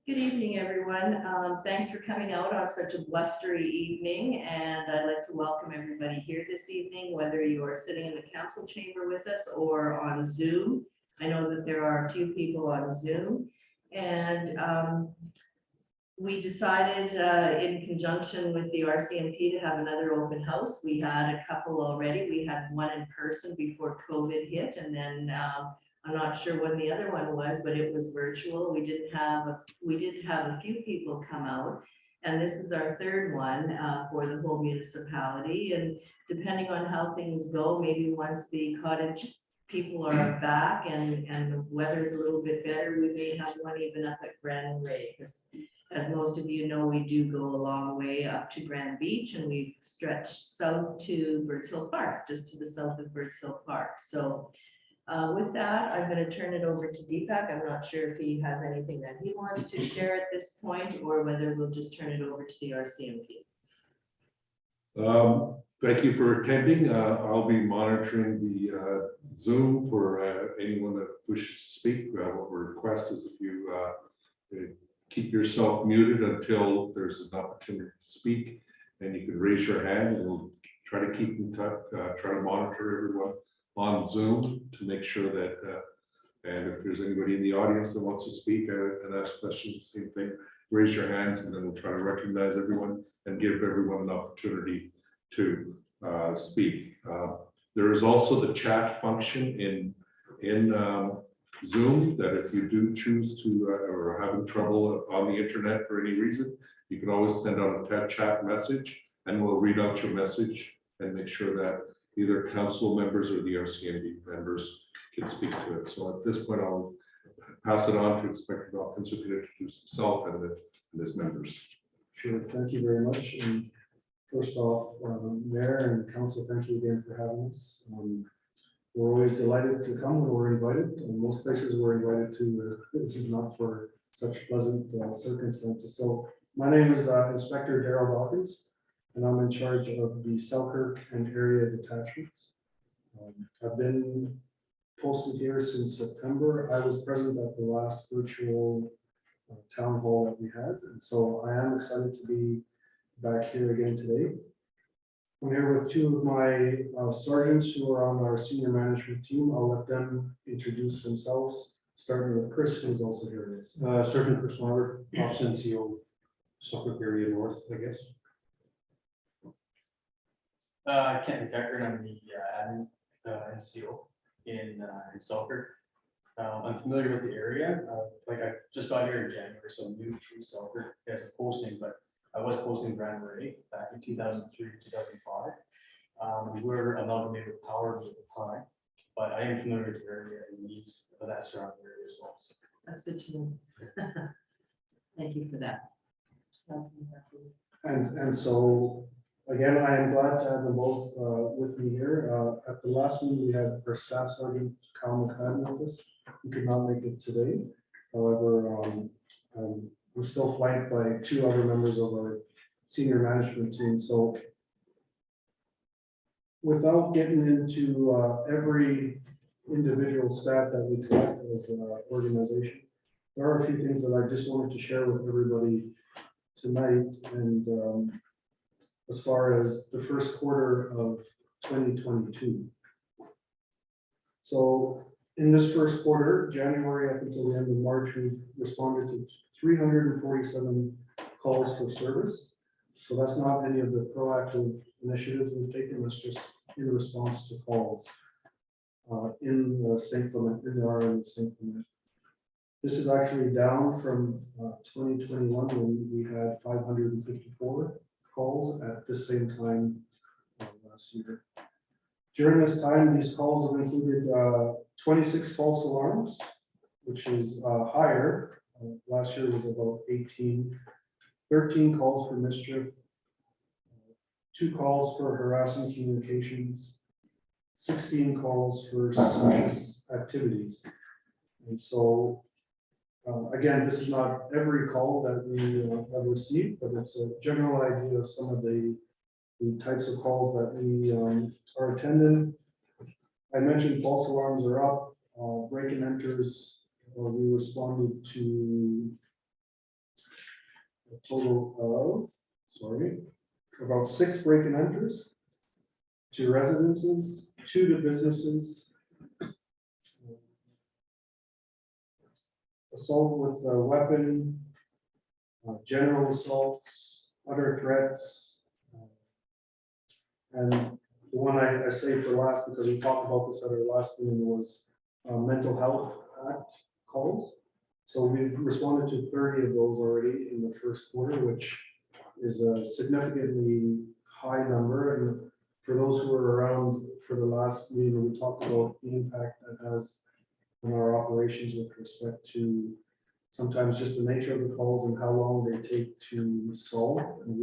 Good evening, everyone. Thanks for coming out on such a blustery evening, and I'd like to welcome everybody here this evening, whether you are sitting in the council chamber with us or on Zoom. I know that there are a few people on Zoom, and we decided in conjunction with the Rcmp to have another open house. We had a couple already. We had one in person before COVID hit, and then I'm not sure when the other one was, but it was virtual. We did have a few people come out, and this is our third one for the whole municipality. And depending on how things go, maybe once the cottage people are back and the weather's a little bit better, we may have one even up at Grand Ray, because as most of you know, we do go a long way up to Grand Beach, and we've stretched south to Birds Hill Park, just to the south of Birds Hill Park. So with that, I'm going to turn it over to Deepak. I'm not sure if he has anything that he wants to share at this point, or whether we'll just turn it over to the Rcmp. Thank you for attending. I'll be monitoring the Zoom for anyone that wishes to speak. What we request is if you keep yourself muted until there's an opportunity to speak, and you can raise your hand, and we'll try to keep in touch, try to monitor everyone on Zoom to make sure that, and if there's anybody in the audience that wants to speak and ask questions, same thing, raise your hands, and then we'll try to recognize everyone and give everyone an opportunity to speak. There is also the chat function in Zoom that if you do choose to or having trouble on the internet for any reason, you can always send out a chat message, and we'll read out your message and make sure that either council members or the Rcmp members can speak to it. So at this point, I'll pass it on to Inspector Dawkins, who can introduce himself and his members. Sure, thank you very much. And first off, Mayor and Council, thank you again for having us. We're always delighted to come when we're invited, and most places we're invited to. This is not for such pleasant circumstances. So my name is Inspector Daryl Dawkins, and I'm in charge of the Selkirk and area detachments. I've been posted here since September. I was present at the last virtual town hall that we had, and so I am excited to be back here again today. I'm here with two of my sergeants who are on our senior management team. I'll let them introduce themselves, starting with Chris, who's also here. Sergeant Chris Marber, Officer NCO, Selkirk area north, I guess. Kent McEachern, I'm the admin NCO in Selkirk. I'm familiar with the area. Like I just got here in January, so I'm new to Selkirk as a posting, but I was posting Grand Ray back in 2003, 2005. We were amalgamated with Powers at the time, but I am familiar with the area and needs of that surrounding area as well. So. That's good to know. Thank you for that. And so, again, I am glad to have them both with me here. At the last meeting, we had our Staff Sergeant Kyle McFadden with us. He could not make it today. However, we're still flanked by two other members of our senior management team. So without getting into every individual stat that we collect as an organization, there are a few things that I just wanted to share with everybody tonight. And as far as the first quarter of 2022. So in this first quarter, January up until the end of March, we've responded to 347 calls for service. So that's not any of the proactive initiatives we've taken, that's just in response to calls in the St. in the RN St. Clement. This is actually down from 2021 when we had 554 calls at the same time last year. During this time, these calls have included 26 false alarms, which is higher. Last year was about 18. 13 calls for mischief, 2 calls for harassing communications, 16 calls for suspicious activities. And so, again, this is not every call that we have received, but it's a general idea of some of the types of calls that we are attending. I mentioned false alarms are up, break and enters. We responded to a total of, about 6 break and enters, 2 residences, 2 to businesses, assault with a weapon, general assaults, other threats. And the one I saved for last, because we talked about this at our last meeting, was Mental Health Act calls. So we've responded to 30 of those already in the first quarter, which is a significantly high number. And for those who were around for the last meeting, we talked about the impact that has on our operations with respect to sometimes just the nature of the calls and how long they take to solve and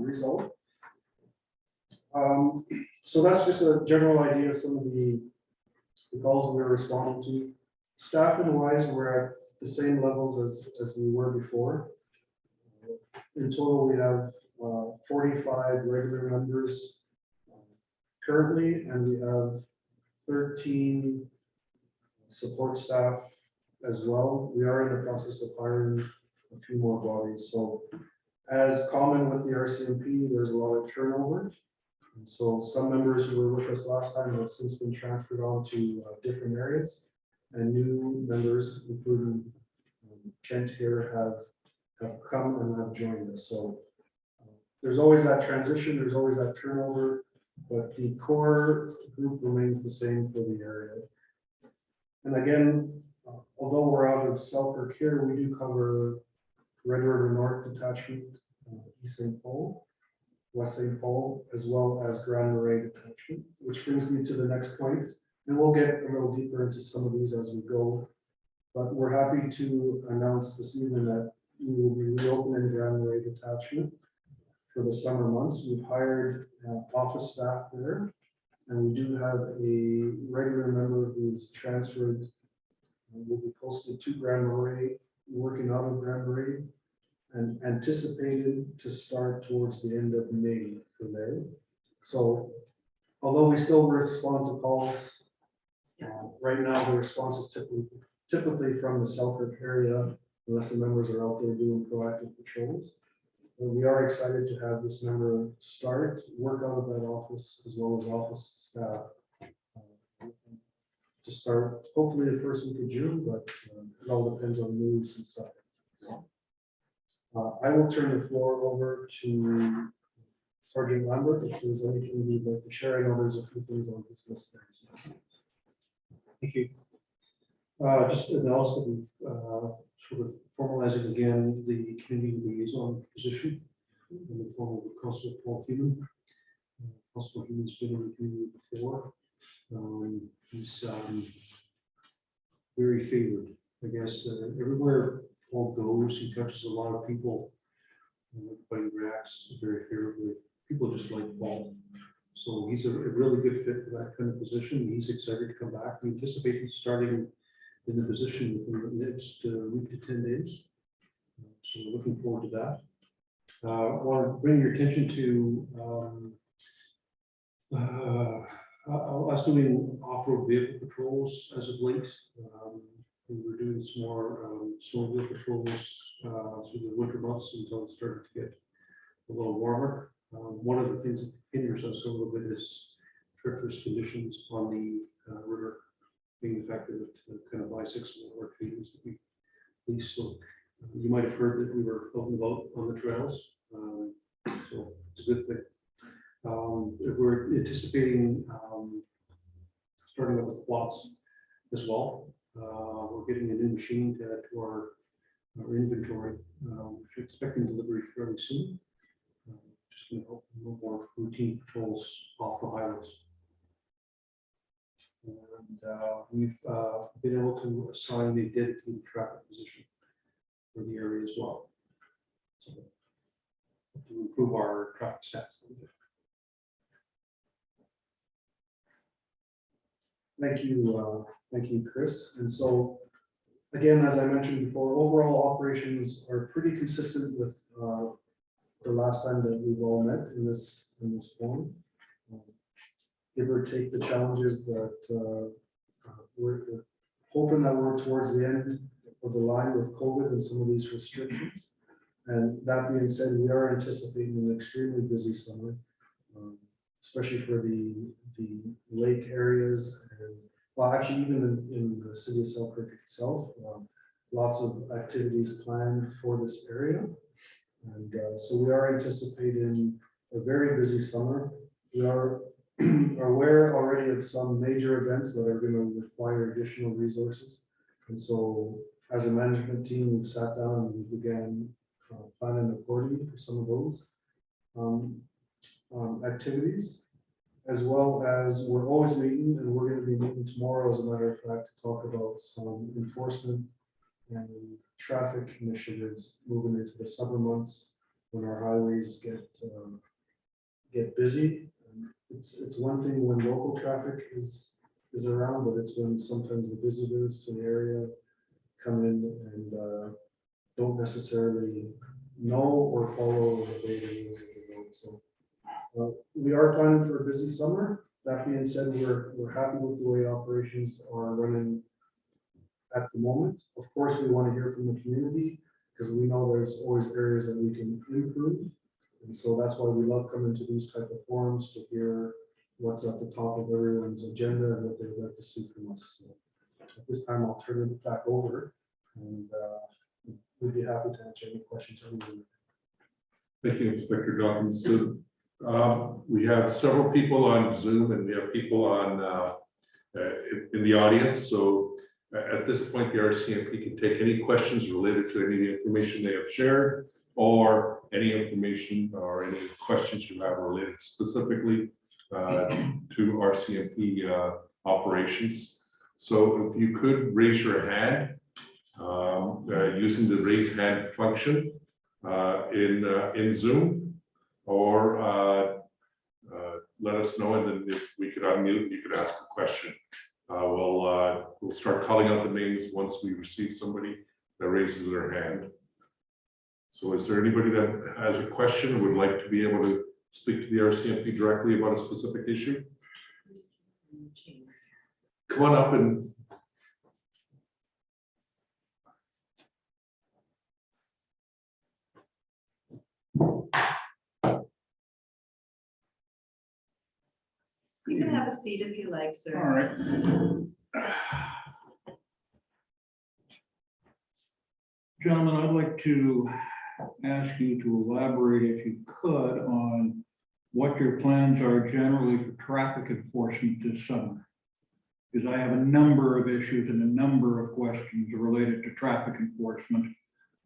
resolve. So that's just a general idea of some of the calls we're responding to. Staffing wise, we're at the same levels as we were before. In total, we have 45 regular members currently, and we have 13 support staff as well. We are in the process of hiring a few more bodies. So as common with the Rcmp, there's a lot of turnover. And so some members who were with us last time have since been transferred on to different areas, and new members, including Kent here, have come and have joined us. So there's always that transition, there's always that turnover, but the core group remains the same for the area. And again, although we're out of Selkirk here, we do cover Red River North Detachment, East St. Paul, West St. Paul, as well as Grand Marais Detachment, which brings me to the next point. And we'll get a little deeper into some of these as we go. But we're happy to announce this evening that we will be reopening Grand Marais Detachment for the summer months. We've hired office staff there, and we do have a regular member who's transferred, will be posted to Grand Marais, working out of Grand Marais, and anticipated to start towards the end of May for there. So although we still respond to calls, right now the response is typically from the Selkirk area, unless the members are out there doing proactive patrols. We are excited to have this member start, work out of that office, as well as office staff, to start hopefully the first week of June, but it all depends on moves and stuff. So, I will turn the floor over to Sergeant Lambert if there's anything you'd like to share. I know there's a few things on this list there as well. Thank you. Just announce that we've sort of formalizing again the community liaison position in the form of Constable Paul Human. Constable Human's been in the community before. He's very favored, I guess. Everywhere Paul goes, he touches a lot of people. Everybody reacts very favorably. People just like Paul. So he's a really good fit for that kind of position. He's excited to come back. We anticipate he's starting in the position within the next week to 10 days. So we're looking forward to that. I want to bring your attention to us doing off-road vehicle patrols as of late. We were doing some more snowmobile patrols through the winter months until it started to get a little warmer. One of the things that hinders us a little bit is treacherous conditions on the river, being the fact that it kind of bisects our canoes that we lease. So you might have heard that we were out and about on the trails. So it's a good thing. We're anticipating starting up with quads as well. We're getting a new machine to add to our inventory. We're expecting delivery fairly soon. Just going to help a little more routine patrols off the highways. And we've been able to assign a dedicated traffic position for the area as well. So to improve our traffic stats a little bit. Thank you, Chris. And so, again, as I mentioned before, overall operations are pretty consistent with the last time that we've all met in this forum. Give or take the challenges that we're hoping that we're towards the end of the line with COVID and some of these restrictions. And that being said, we are anticipating an extremely busy summer, especially for the lake areas. And well, actually, even in the city of Selkirk itself, lots of activities planned for this area. And so we are anticipating a very busy summer. We are aware already of some major events that are going to require additional resources. And so as a management team, we've sat down and we began planning accordingly for some of those activities, as well as we're always meeting, and we're going to be meeting tomorrow, as a matter of fact, to talk about some enforcement and traffic initiatives moving into the summer months when our highways get busy. It's one thing when local traffic is around, but it's when sometimes the visitors to the area come in and don't necessarily know or follow the data rules of the road. So we are planning for a busy summer. That being said, we're happy with the way operations are running at the moment. Of course, we want to hear from the community because we know there's always areas that we can improve. And so that's why we love coming to these type of forums to hear what's at the top of everyone's agenda and what they'd like to see from us. So at this time, I'll turn it back over and we'd be happy to answer any questions. Thank you, Inspector Dawkins. So, we have several people on Zoom and we have people on in the audience. So at this point, the RCMP can take any questions related to any of the information they have shared, or any information or any questions you have related specifically to RCMP operations. So if you could raise your hand using the raise hand function in Zoom, or let us know, and then if we could unmute, you could ask a question. We'll start calling out the names once we receive somebody that raises their hand. So is there anybody that has a question or would like to be able to speak to the RCMP directly about a specific issue? Come on up and You can have a seat if you like, sir. All right. Gentlemen, I'd like to ask you to elaborate, if you could, on what your plans are generally for traffic enforcement this summer. Because I have a number of issues and a number of questions related to traffic enforcement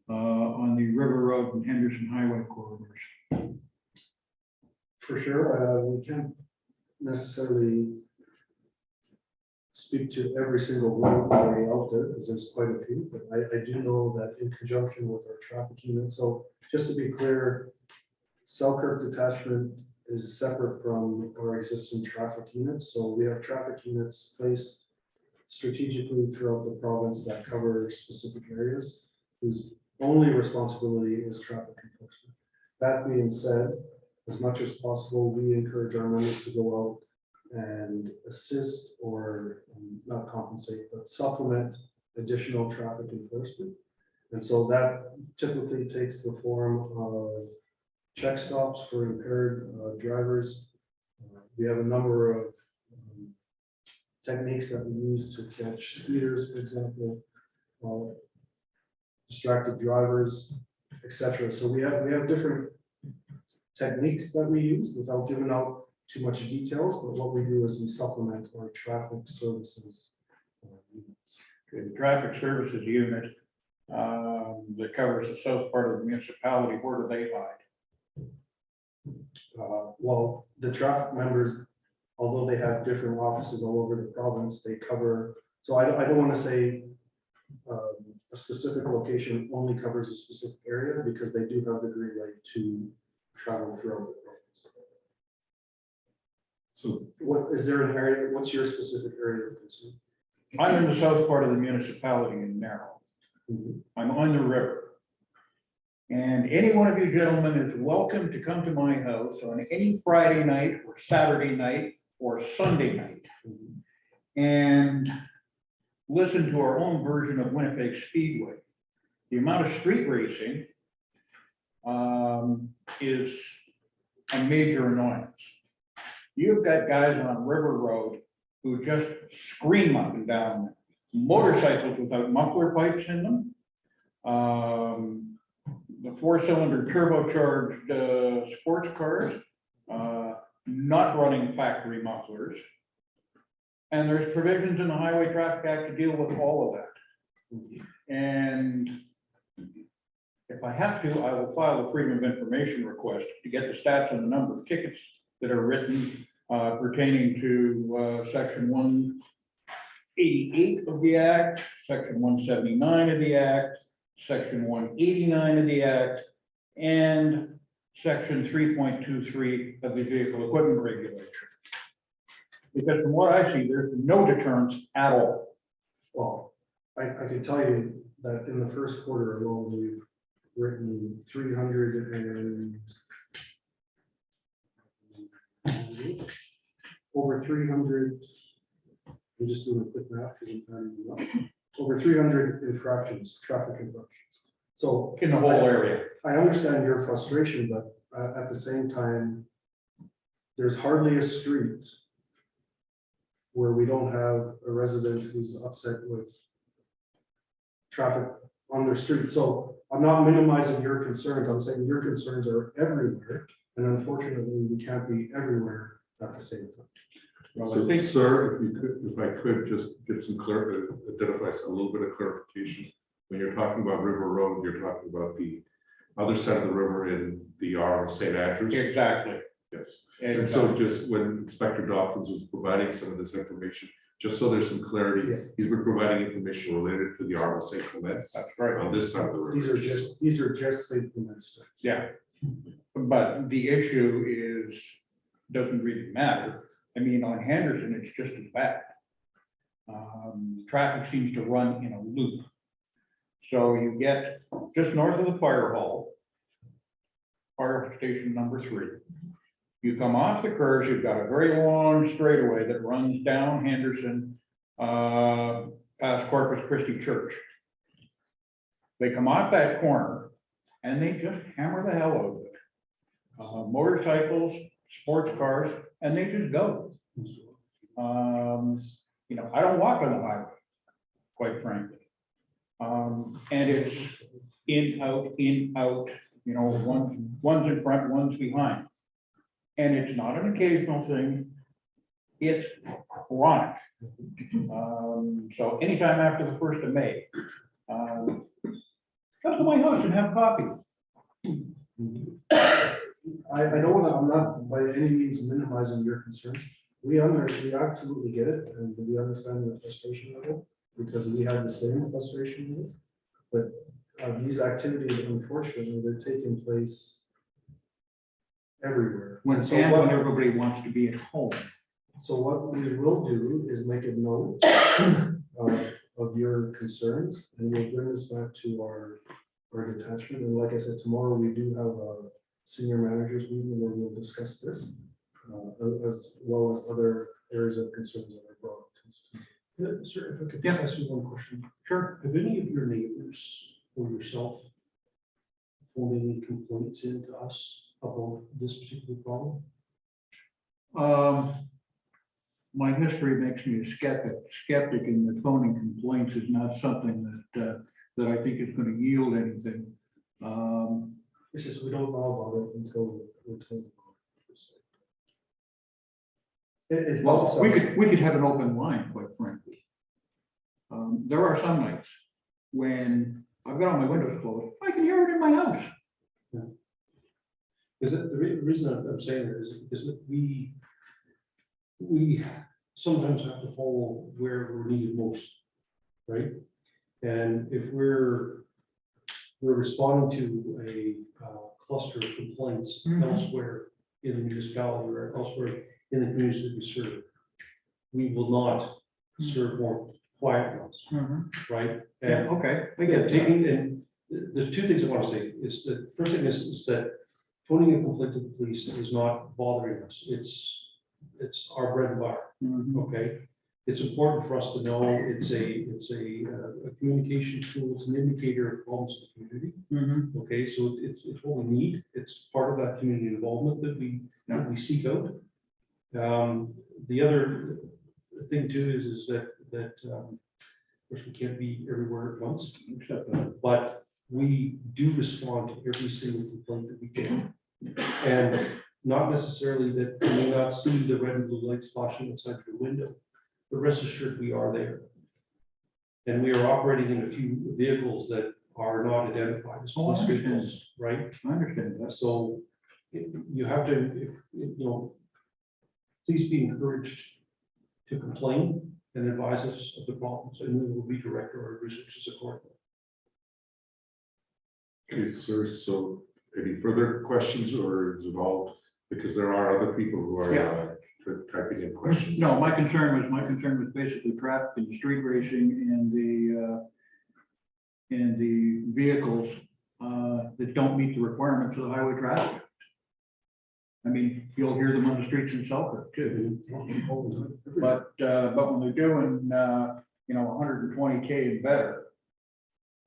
on the River Road and Henderson Highway corridors. For sure, we can't necessarily speak to every single road way out there because there's quite a few, but I do know that in conjunction with our traffic unit. So just to be clear, Selkirk detachment is separate from our existing traffic units. So we have traffic units placed strategically throughout the province that cover specific areas whose only responsibility is traffic enforcement. That being said, as much as possible, we encourage our members to go out and assist or not compensate, but supplement additional traffic enforcement. And so that typically takes the form of check stops for impaired drivers. We have a number of techniques that we use to catch speeders, for example, distracted drivers, etc. So we have different techniques that we use without giving out too much details, but what we do is we supplement our traffic services units. Okay, the traffic services unit that covers the south part of the municipality, where do they hide? Well, the traffic members, although they have different offices all over the province, they cover, so I don't want to say a specific location only covers a specific area, because they do have the green light to travel throughout the province. so What is there an area? What's your specific area of concern? I'm in the south part of the municipality in Narrow. I'm on the river. And any one of you gentlemen is welcome to come to my house on any Friday night or Saturday night or Sunday night and listen to our own version of Winnipeg Speedway. The amount of street racing is a major annoyance. You've got guys on River Road who just scream up and down, motorcycles without muffler pipes in them. The 4-cylinder turbocharged sports cars, not running factory mufflers. And there's provisions in the Highway Traffic Act to deal with all of that. And if I have to, I will file a Freedom of Information request to get the stats on the number of tickets that are written pertaining to section 188 of the Act, section 179 of the Act, section 189 of the Act, and section 3.23 of the Vehicle Equipment Regulation. Because from what I see, there's no deterrence at all. Well, I can tell you that in the first quarter alone, we've written 300 and over 300. I'm just doing a quick math because I'm trying to do that. Over 300 infractions, traffic infractions. So In the whole area. I understand your frustration, but at the same time, there's hardly a street where we don't have a resident who's upset with traffic on their street. So I'm not minimizing your concerns. I'm saying your concerns are everywhere. And unfortunately, we can't be everywhere at the same time. Well, I So, think- sir, if I could just get some identify a little bit of clarification. When you're talking about River Road, you're talking about the other side of the river in the R of St. Andrews. Exactly. Yes. And so just when Inspector Dawkins was providing some of this information, just so there's some clarity, Yeah. he's been providing information related to the R of St. Clements That's right. on this side of the river. These are just safety nets. Yeah. But the issue is, doesn't really matter. I mean, on Henderson, it's just as bad. Traffic seems to run in a loop. So you get just north of the fire hall, fire station number 3. You come off the curves, you've got a very long straightaway that runs down Henderson, past Corpus Christi Church. They come off that corner and they just hammer the hell out of it. Motorcycles, sports cars, and they just go. You know, I don't walk on the highway, quite frankly. And it's in, out, you know, one's in front, one's behind. And it's not an occasional thing, it's chronic. So anytime after the 1st of May, come to my house and have coffee. I don't want to, I'm not by any means minimizing your concerns. We absolutely get it, and we understand the frustration level, because we have the same frustration with it. But these activities, unfortunately, they're taking place everywhere. When everybody wants to be at home. So what we will do is make a note of your concerns, and we'll bring this back to our detachment. And like I said, tomorrow we do have a senior managers meeting where we'll discuss this, as well as other areas of concerns that are brought to us. Sir, if I could just ask you one question. Sure. Have any of your neighbors or yourself phoned any complaints in to us about this particular problem? My history makes me a skeptic, and the phoning complaints is not something that I think is going to yield anything. It's just we don't know about it until we're told about it. Well, we could have an open line, quite frankly. There are some nights when I've got all my windows closed, I can hear it in my house. Is it the reason I'm saying that is because we sometimes have to follow where we're needed most, right? And if we're responding to a cluster of complaints elsewhere in the municipality or elsewhere in the communities that we serve, we will not serve more quiet ones, right? Yeah, okay. And there's 2 things I want to say. Is the first thing is that phoning a complaint to the police is not bothering us. It's our bread and butter. Okay. it's important for us to know it's a communication tool, it's an indicator of problems in the community. Okay, so it's what we need. It's part of that community involvement that we seek out. The other thing too is that of course we can't be everywhere at once, but we do respond to every single complaint that we get, and not necessarily that we may not see the red and blue lights flashing outside your window, but rest assured we are there. And we are operating in a few vehicles that are not identified as police vehicles, right? I understand that. So you have to, please be encouraged to complain and advise us of the problems, and we will redirect our resources accordingly. Okay, sir, so any further questions, or is it all, because there are other people who are typing in questions? No, my concern was basically traffic and the street racing and the vehicles that don't meet the requirements of the highway traffic. I mean, you'll hear them on the streets in Selkirk too. But when they're doing 120K and better,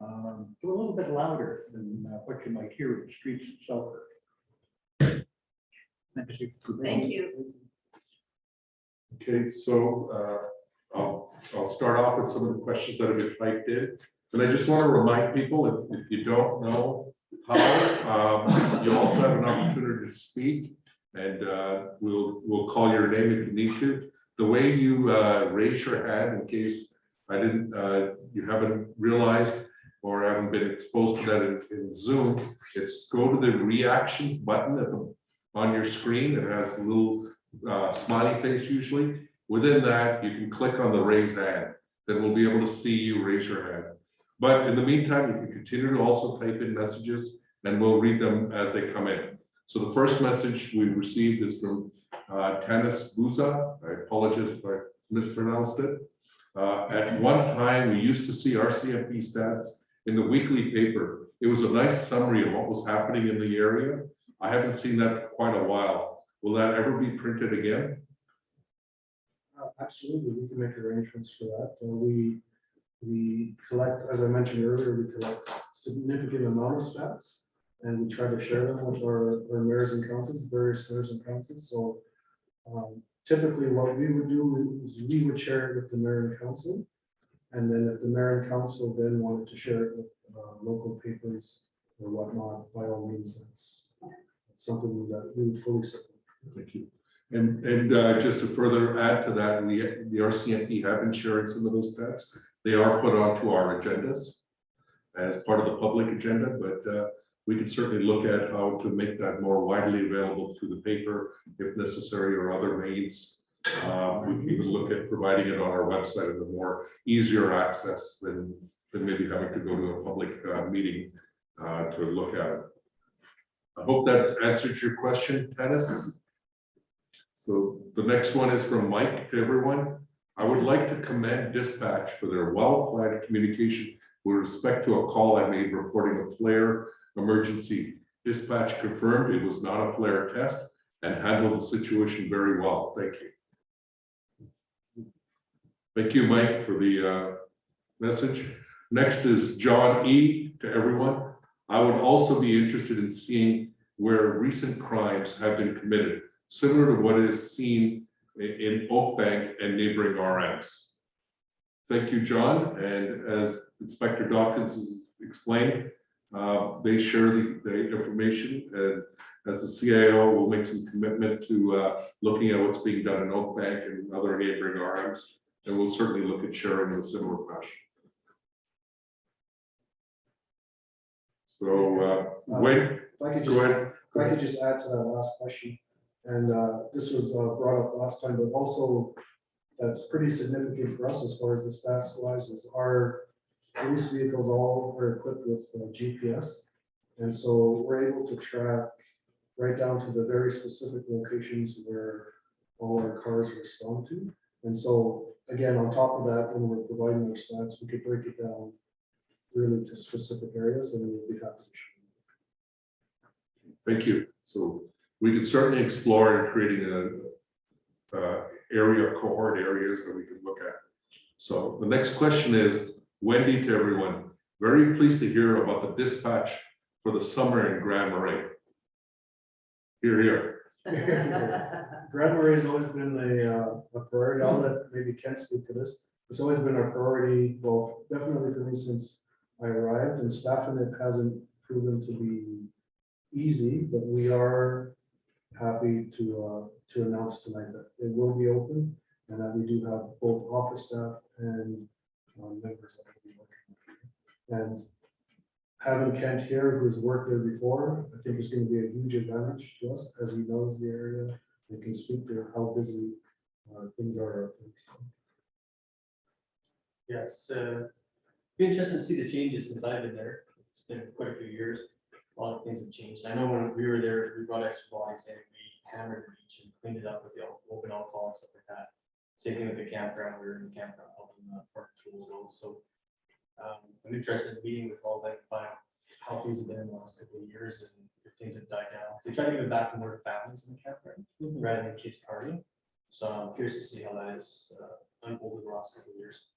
they're a little bit louder than what you might hear in the streets in Selkirk. Thank you. Thank you. Okay, so I'll start off with some of the questions that have been typed in. And I just want to remind people, if you don't know how, you also have an opportunity to speak, and we'll call your name if you need to. The way you raise your hand, in case you haven't realized or haven't been exposed to that in Zoom, it's go to the reactions button on your screen. It has a little smiley face usually. Within that, you can click on the raise hand. Then we'll be able to see you raise your hand. But in the meantime, you can continue to also type in messages, and we'll read them as they come in. So the first message we received is from Tanis Buza. I apologize if I mispronounced it. At one time, we used to see Rcmp stats in the weekly paper. It was a nice summary of what was happening in the area. I haven't seen that for quite a while. Will that ever be printed again? Absolutely, we can make arrangements for that. We collect, as I mentioned earlier, we collect significant amount of stats, and we try to share them with our mayors and councils, various mayors and councils. So typically what we would do is we would share it with the mayor and council. And then if the mayor and council then wanted to share it with local papers or whatnot, by all means, that's something that we would fully support. Thank you. And just to further add to that, the Rcmp have been sharing some of those stats. They are put onto our agendas as part of the public agenda, but we can certainly look at how to make that more widely available through the paper if necessary, or other means. We can even look at providing it on our website in a more easier access than maybe having to go to a public meeting to look at it. I hope that's answered your question, Tanis. So the next one is from Mike to everyone. I would like to commend dispatch for their well-planned communication with respect to a call I made reporting a flare emergency. Dispatch confirmed it was not a flare test and handled the situation very well. Thank you. Thank you, Mike, for the message. Next is John E. to everyone. I would also be interested in seeing where recent crimes have been committed, similar to what is seen in Oakbank and neighboring RMs. Thank you, John. And as Inspector Dawkins has explained, they share the information, and as the CIO will make some commitment to looking at what's being done in Oakbank and other neighboring RMs, and we'll certainly look at sharing in a similar fashion. So wait, If I could go ahead. just add to that last question, and this was brought up last time, but also that's pretty significant for us as far as the stats wise, is our police vehicles all are equipped with GPS, and so we're able to track right down to the very specific locations where all our cars respond to. And so again, on top of that, when we're providing our stats, we could break it down really to specific areas, and we'll be happy to share. Thank you. So we could certainly explore in creating area cohort areas that we can look at. So the next question is, Wendy to everyone, very pleased to hear about the dispatch for the summer in Grand Marais. Here, here. Grand Marais has always been a priority. I'll let maybe Ken speak to this. It's always been a priority, well, definitely for me since I arrived, and staffing it hasn't proven to be easy, but we are happy to announce tonight that it will be open and that we do have both office staff and members that will be working. And having Kent here, who's worked there before, I think is going to be a huge advantage to us as he knows the area and can speak to how busy things are. Yes, be interested to see the changes since I've been there. It's been quite a few years. A lot of things have changed. I know when we were there, we brought extra bodies in, we hammered the beach and cleaned it up with the open alcohol and stuff like that. Same thing with the campground. We were in the campground helping park patrols go. So I'm interested in meeting with all that, find out how things have been in the last couple of years and if things have died down. So try to give it back to more families in the campground rather than kids partying. So I'm curious to see how that is unfolded the last couple of years.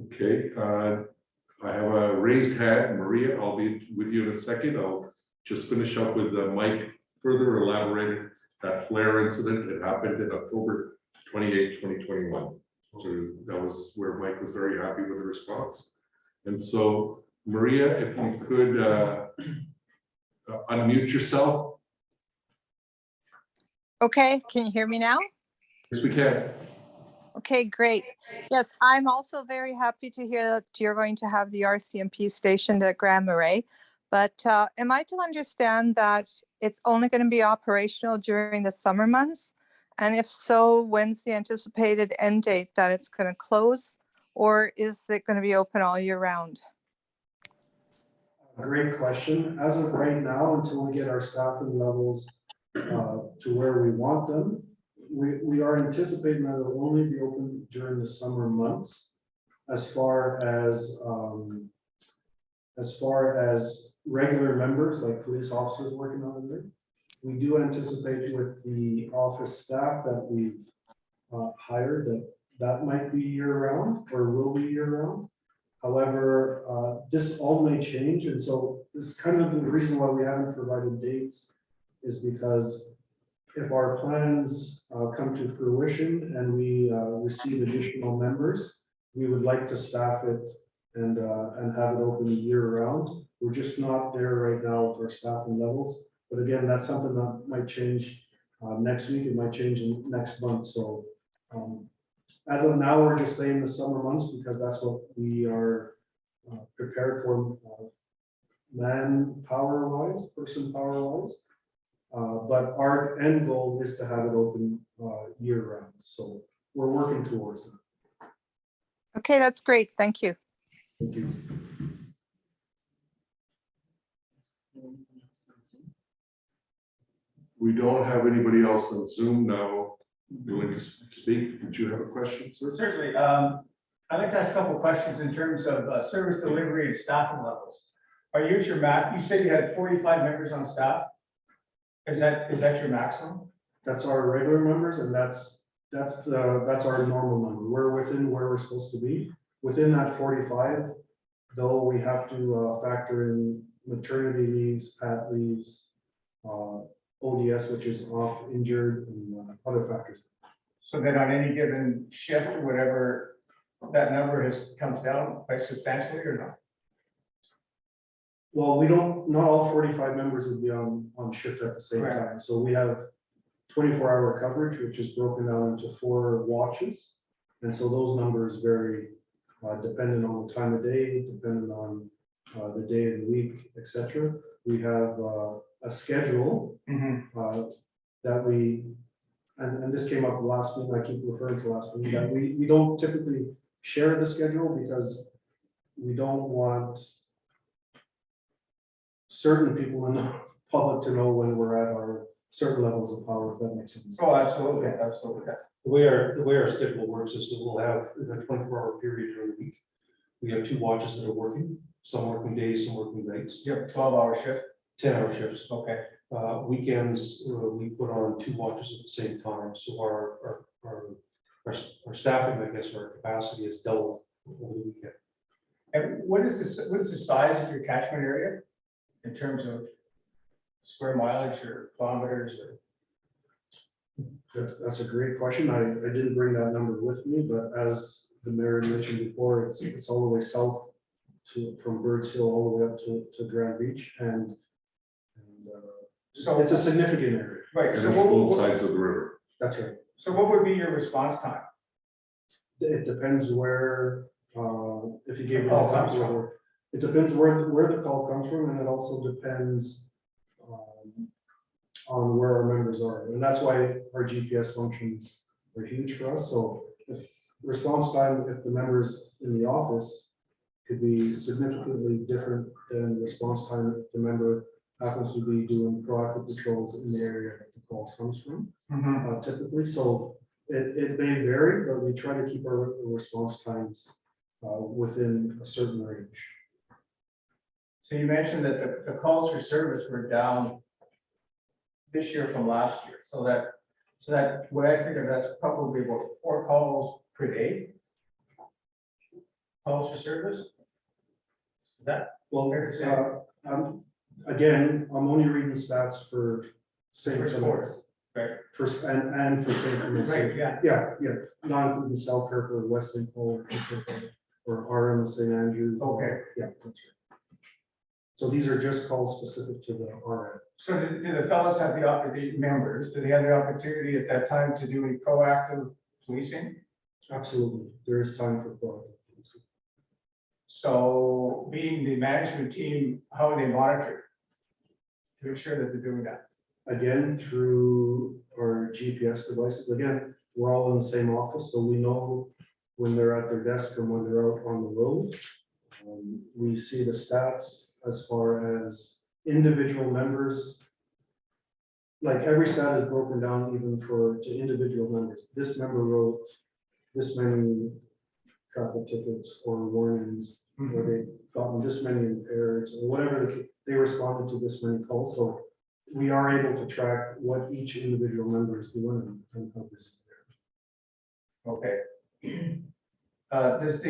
Okay, I have a raised hand. Maria, I'll be with you in a second. I'll just finish up with Mike further elaborated that flare incident. It happened in October 28, 2021. So that was where Mike was very happy with the response. And so, Maria, if you could unmute yourself. Okay, can you hear me now? Yes, we can. Okay, great. Yes, I'm also very happy to hear that you're going to have the RCMP stationed at Grand Marais. But am I to understand that it's only going to be operational during the summer months? And if so, when's the anticipated end date that it's going to close? Or is it going to be open all year round? Great question. As of right now, until we get our staffing levels to where we want them, we are anticipating that it will only be open during the summer months. As far as regular members like police officers working on it, we do anticipate with the office staff that we've hired that might be year round or will be year round. However, this all may change, and so this is kind of the reason why we haven't provided dates is because if our plans come to fruition and we receive additional members, we would like to staff it and have it open year round. We're just not there right now with our staffing levels. But again, that's something that might change next week. It might change in next month. So as of now, we're just saying the summer months because that's what we are prepared for manpower wise, person power wise. But our end goal is to have it open year round. So we're working towards that. Okay, that's great. Thank you. Thank you. We don't have anybody else on Zoom now willing to speak. Did you have a question, sir? Certainly. I'd like to ask a couple of questions in terms of service delivery and staffing levels. Are you at your max? You said you had 45 members on staff. Is that your maximum? That's our regular members, and that's our normal number. We're within where we're supposed to be. Within that 45, though, we have to factor in maternity leaves, pat leaves, ODS, which is off injured, and other factors. So then on any given shift or whatever, that number comes down quite substantially or not? Well, not all 45 members would be on shift at the same Correct. time. So we have 24-hour coverage, which is broken down into 4 watches. And so those numbers vary depending on the time of day, depending on the day of the week, etc. We have a schedule that we, and this came up last week, I keep referring to last week, that we don't typically share the schedule because we don't want certain people in the public to know when we're at our certain levels of power, if that makes sense. Oh, absolutely, absolutely. The way our schedule works is that we'll have in a 24-hour period during the week. We have 2 watches that are working, some working days, some working nights. You have a 12-hour shift? 10-hour shifts. Okay. Weekends, we put on 2 watches at the same time, so our staffing, I guess, our capacity is doubled over the weekend. And what is the size of your catchment area in terms of square mileage or kilometers or? That's a great question. I didn't bring that number with me, but as the mayor mentioned before, it's all the way south from Birds Hill all the way up to Grand Beach, and So it's a significant area. right. And So it's what, both sides of the river. That's right. so what would be your response time? It depends where, if you gave me The an call comes example, from. it depends where the call comes from, and it also depends on where our members are. And that's why our GPS functions are huge for us. So if response time, if the members in the office could be significantly different than response time if the member happens to be doing proactive patrols in the area that the call comes from, typically. So it may vary, but we try to keep our response times within a certain range. So you mentioned that the calls for service were down this year from last year. So that what I figure that's probably about 4 calls per day. Calls for service. Is that Well, fair to say? again, I'm only reading stats for St. First Clements. Right. And for St. Clements. Right, yeah. Yeah, not including Selkirk or West St. Paul or RM St. Andrews. Okay. Yeah, that's right. So these are just calls specific to the RM. So do the fellows have the members, do they have the opportunity at that time to do any proactive policing? Absolutely, there is time for proactive policing. So being the management team, how are they monitored? To ensure that they're doing that? Again, through our GPS devices. Again, we're all in the same office, so we know when they're at their desk and when they're out on the road. We see the stats as far as individual members. Like every stat is broken down even to individual members. This member wrote this many traffic tickets or warnings, or they've gotten this many impaired, or whatever, they responded to this many calls. So we are able to track what each individual member is doing and how this is there. Okay. Does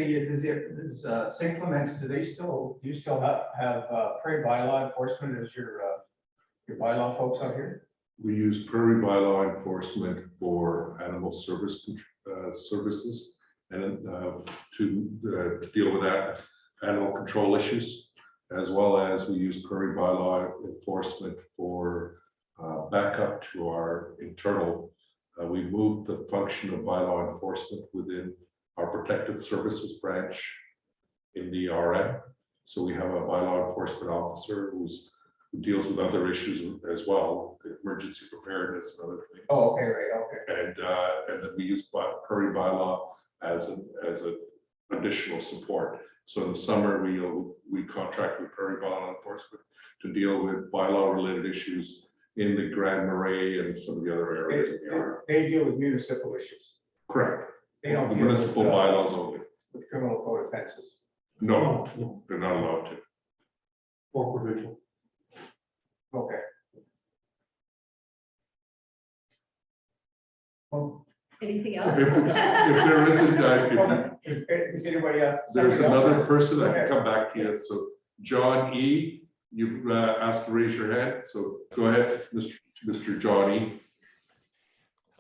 St. Clements, do you still have prairie bylaw enforcement as your bylaw folks out here? We use prairie bylaw enforcement for animal services and to deal with that animal control issues, as well as we use prairie bylaw enforcement for backup to our internal. We moved the function of bylaw enforcement within our protective services branch in the RM. So we have a bylaw enforcement officer who deals with other issues as well, emergency preparedness and other things. Oh, okay, right, okay. And then we use prairie bylaw as an additional support. So in the summer, we contract with prairie bylaw enforcement to deal with bylaw related issues in the Grand Marais and some of the other areas of the RM. They deal with municipal issues. Correct. They don't The deal with, municipal bylaws only. with criminal code offenses. No, No, they're not allowed to. or provincial. Okay. Well, Anything else? If there isn't, is anybody else? there's somebody else? another person, I Okay. can come back to you. So John E., you've asked to raise your hand, so go ahead, Mr. John E.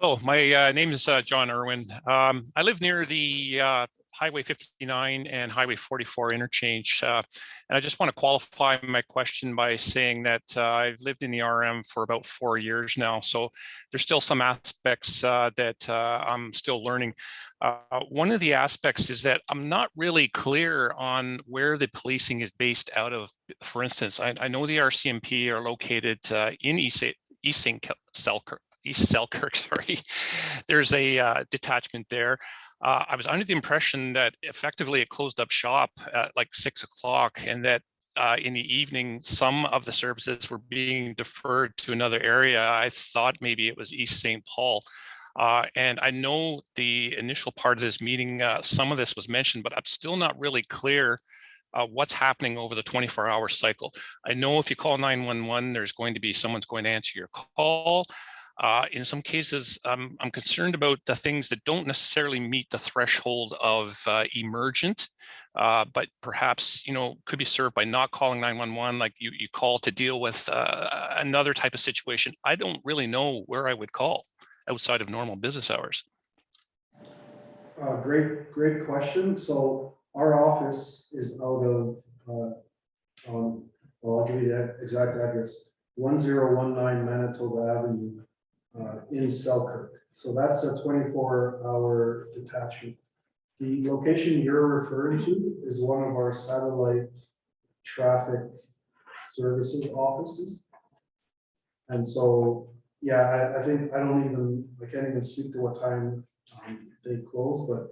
Hello, my name is John Irwin. I live near the Highway 59 and Highway 44 interchange. And I just want to qualify my question by saying that I've lived in the RM for about 4 years now. So there's still some aspects that I'm still learning. One of the aspects is that I'm not really clear on where the policing is based out of. For instance, I know the RCMP are located in East Selkirk, sorry. There's a detachment there. I was under the impression that effectively it closed up shop at like 6 o'clock, and that in the evening, some of the services were being deferred to another area. I thought maybe it was East St. Paul. And I know the initial part of this meeting, some of this was mentioned, but I'm still not really clear what's happening over the 24-hour cycle. I know if you call 911, there's going to be someone's going to answer your call. In some cases, I'm concerned about the things that don't necessarily meet the threshold of emergent, but perhaps, could be served by not calling 911, like you call to deal with another type of situation. I don't really know where I would call outside of normal business hours. Great question. So our office is out of, well, I'll give you the exact address, 1019 Manitoba Avenue in Selkirk. So that's a 24-hour detachment. The location you're referring to is one of our satellite traffic services offices. And so, yeah, I think I can't even speak to what time they close, but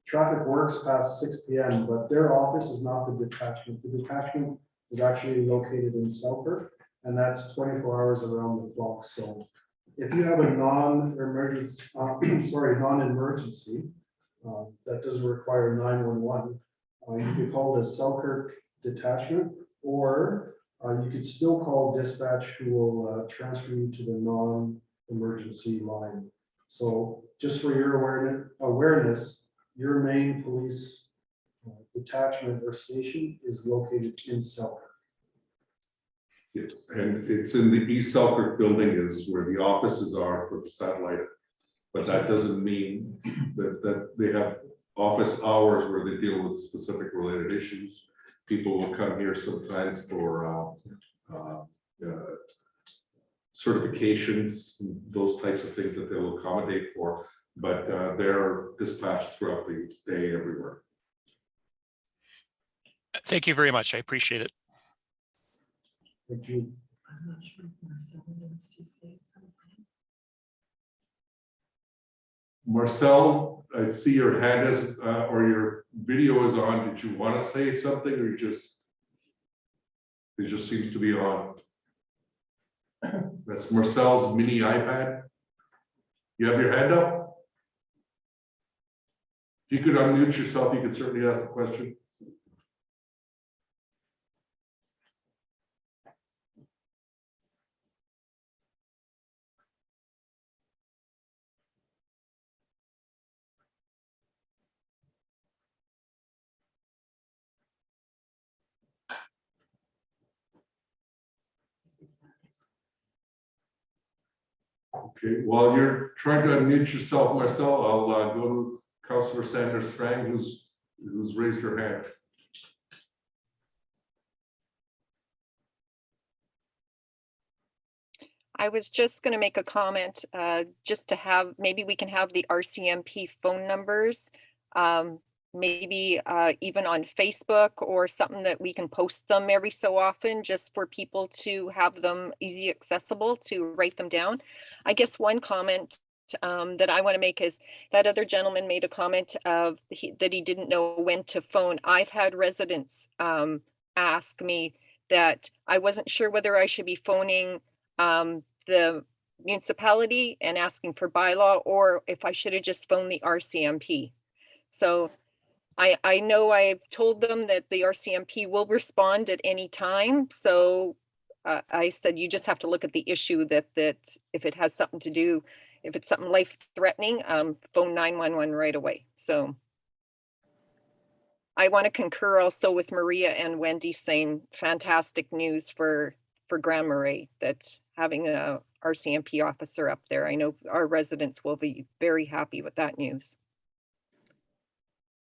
traffic works past 6 p.m., but their office is not the detachment. The detachment is actually located in Selkirk, and that's 24 hours around the clock. So if you have a non-emergency, that doesn't require 911, you could call the Selkirk detachment, or you could still call dispatch, who will transfer you to the non-emergency line. So just for your awareness, your main police detachment or station is located in Selkirk. Yes, and it's in the East Selkirk building is where the offices are for the satellite. But that doesn't mean that they have office hours where they deal with specific related issues. People will come here sometimes for certifications, those types of things that they'll accommodate for, but they're dispatched throughout the day everywhere. Thank you very much. I appreciate it. Thank you. I'm not sure if Marcel wants to say something. Marcel, I see your hand is, or your video is on. Did you want to say something, or it just seems to be on? That's Marcel's mini iPad. You have your hand up? If you could unmute yourself, you could certainly ask the question. Okay, while you're trying to unmute yourself, Marcel, I'll go to Councillor Sanders Strang, who's raised her hand. I was just going to make a comment, just to have, maybe we can have the RCMP phone numbers, maybe even on Facebook or something that we can post them every so often, just for people to have them easy accessible to write them down. I guess one comment that I want to make is that other gentleman made a comment of that he didn't know when to phone. I've had residents ask me that I wasn't sure whether I should be phoning the municipality and asking for bylaw, or if I should have just phoned the RCMP. So I know I've told them that the RCMP will respond at any time. So I said, you just have to look at the issue that if it has something to do, if it's something life-threatening, phone 911 right away. So I want to concur also with Maria and Wendy saying fantastic news for Grand Marais, that having a RCMP officer up there. I know our residents will be very happy with that news.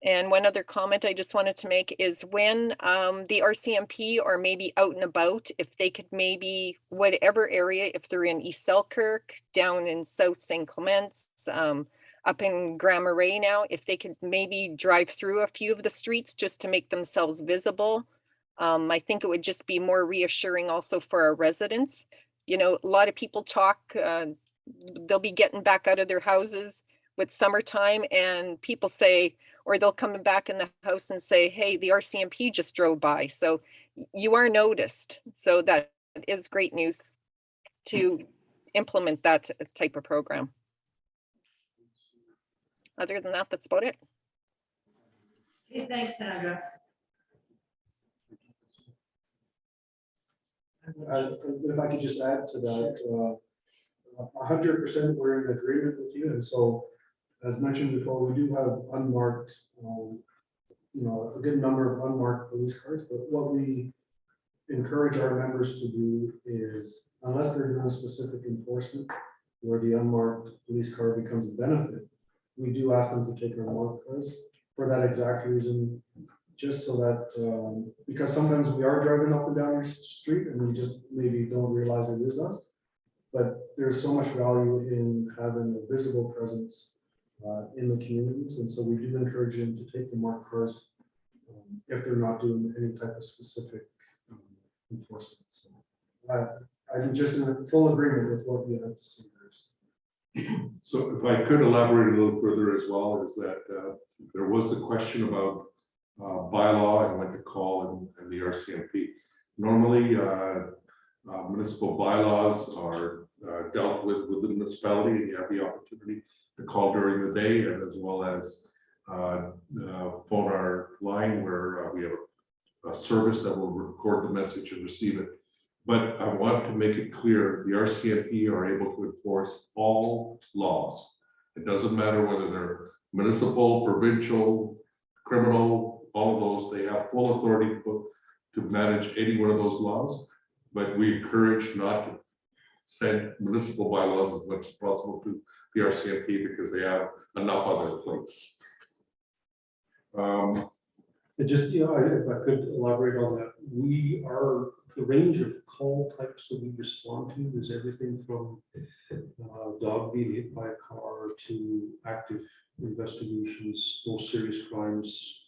And one other comment I just wanted to make is when the RCMP are maybe out and about, if they could maybe, whatever area, if they're in East Selkirk, down in South St. Clements, up in Grand Marais now, if they could maybe drive through a few of the streets just to make themselves visible. I think it would just be more reassuring also for our residents. You know, a lot of people talk, they'll be getting back out of their houses with summertime, and people say, or they'll come back in the house and say, hey, the RCMP just drove by. So you are noticed. So that is great news to implement that type of program. Other than that, that's about it. Okay, thanks, Sandra. If I could just add to that, 100% we're in agreement with you. And so, as mentioned before, we do have unmarked, a good number of unmarked police cars. But what we encourage our members to do is, unless they're doing specific enforcement where the unmarked police car becomes a benefit, we do ask them to take our marked cars for that exact reason. Just so that, because sometimes we are driving up and down your street and we just maybe don't realize it is us. But there's so much value in having a visible presence in the communities. And so we do encourage them to take the marked cars if they're not doing any type of specific enforcement. So I'm just in full agreement with what you have to say there. So if I could elaborate a little further as well, is that there was the question about bylaw and when to call and the RCMP. Normally, municipal bylaws are dealt with the municipality, and you have the opportunity to call during the day, and as well as phone our line where we have a service that will record the message and receive it. But I want to make it clear, the RCMP are able to enforce all laws. It doesn't matter whether they're municipal, provincial, criminal, all of those. They have full authority to manage any one of those laws. But we encourage not to send municipal bylaws as much as possible to the RCMP because they have enough other plates. And just, if I could elaborate on that, the range of call types that we respond to is everything from dog being hit by a car to active investigations, most serious crimes,